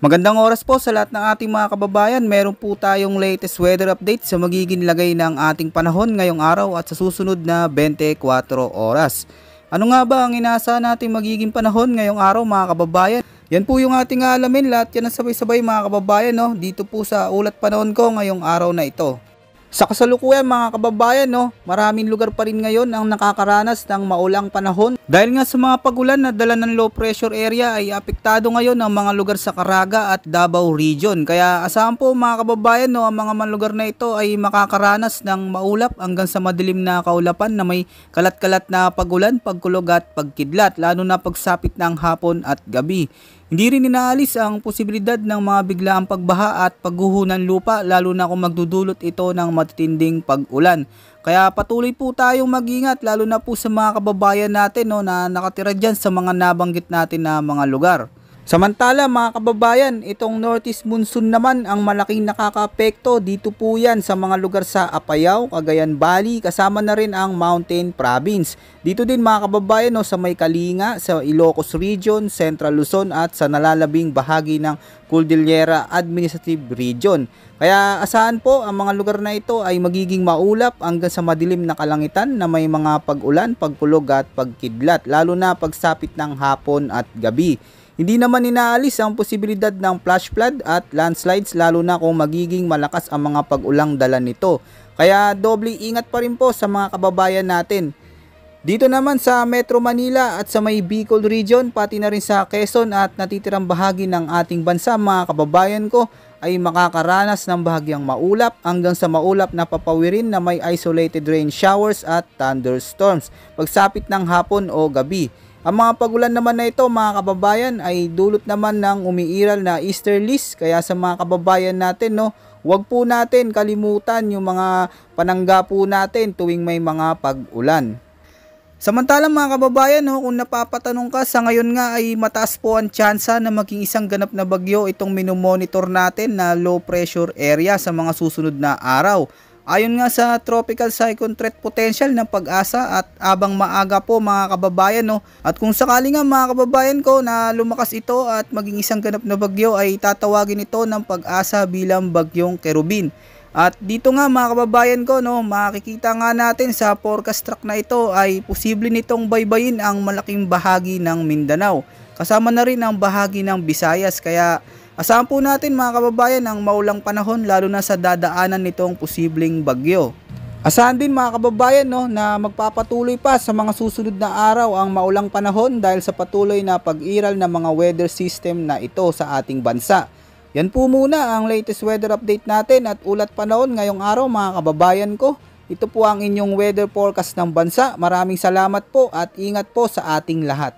Magandang oras po sa lahat ng ating mga kababayan. Meron po tayong latest weather update sa magiging lagay ng ating panahon ngayong araw at sa susunod na 24 oras. Ano nga ba ang inaasahan natin magiging panahon ngayong araw mga kababayan? Yan po yung ating alamin, lahat yan ang sabay-sabay mga kababayan, no? Dito po sa ulat panahon ko ngayong araw na ito. Sa kasalukuyan mga kababayan, maraming lugar pa rin ngayon ang nakakaranas ng maulang panahon. Dahil nga sa mga pagulan na dala ng low pressure area ay apektado ngayon ang mga lugar sa Caraga at Davao Region. Kaya asahan po mga kababayan, ang mga lugar na ito ay makakaranas ng maulap hanggang sa madilim na kaulapan na may kalat-kalat na pagulan, pagkulog at pagkidlat, lalo na pagsapit ng hapon at gabi. Hindi rin inaalis ang posibilidad ng mga biglaang pagbaha at pagguho ng lupa, lalo na kung magdudulot ito ng matitinding pag-ulan. Kaya patuloy po tayong mag-ingat, lalo na po sa mga kababayan natin na nakatira dyan sa mga nabanggit natin na mga lugar. Samantala mga kababayan, itong northeast monsoon naman ang malaking nakakaapekto. Dito po yan sa mga lugar sa Apayao, Cagayan Valley, kasama na rin ang Mountain Province. Dito din mga kababayan sa may Kalinga, sa Ilocos Region, Central Luzon at sa nalalabing bahagi ng Cordillera Administrative Region. Kaya asahan po ang mga lugar na ito ay magiging maulap hanggang sa madilim na kalangitan na may mga pag-ulan, pagkulog at pagkidlat, lalo na pagsapit ng hapon at gabi. Hindi naman inaalis ang posibilidad ng flash flood at landslides, lalo na kung magiging malakas ang mga pag-ulang dala nito. Kaya doble ingat pa rin po sa mga kababayan natin. Dito naman sa Metro Manila at sa may Bicol Region, pati na rin sa Quezon at natitirang bahagi ng ating bansa, mga kababayan ko ay makakaranas ng bahagyang maulap hanggang sa maulap na papawirin na may isolated rain showers at thunderstorms pagsapit ng hapon o gabi. Ang mga pagulan naman na ito mga kababayan ay dulot naman ng umiiral na easterlies. Kaya sa mga kababayan natin, huwag po natin kalimutan yung mga panangga po natin tuwing may mga pag-ulan. Samantalang mga kababayan, kung napapatanong ka, sa ngayon nga ay mataas po ang tsansa na maging isang ganap na bagyo itong minomonitor natin na low pressure area sa mga susunod na araw. Ayon nga sa Tropical Cyclone Threat Potential ng Pag-asa at abang maaga po mga kababayan, at kung sakali nga mga kababayan ko na lumakas ito at maging isang ganap na bagyo ay tatawagin ito ng Pag-asa bilang Bagyong Kerubin. At dito nga mga kababayan ko, makikita nga natin sa forecast track na ito ay posible nitong baybayin ang malaking bahagi ng Mindanao. Kasama na rin ang bahagi ng Visayas, kaya asahan po natin mga kababayan ang maulang panahon lalo na sa dadaanan nitong posibleng bagyo. Asahan din mga kababayan na magpapatuloy pa sa mga susunod na araw ang maulang panahon dahil sa patuloy na pag-iral ng mga weather system na ito sa ating bansa. Yan po muna ang latest weather update natin at ulat panahon ngayong araw mga kababayan ko. Ito po ang inyong weather forecast ng bansa. Maraming salamat po at ingat po sa ating lahat.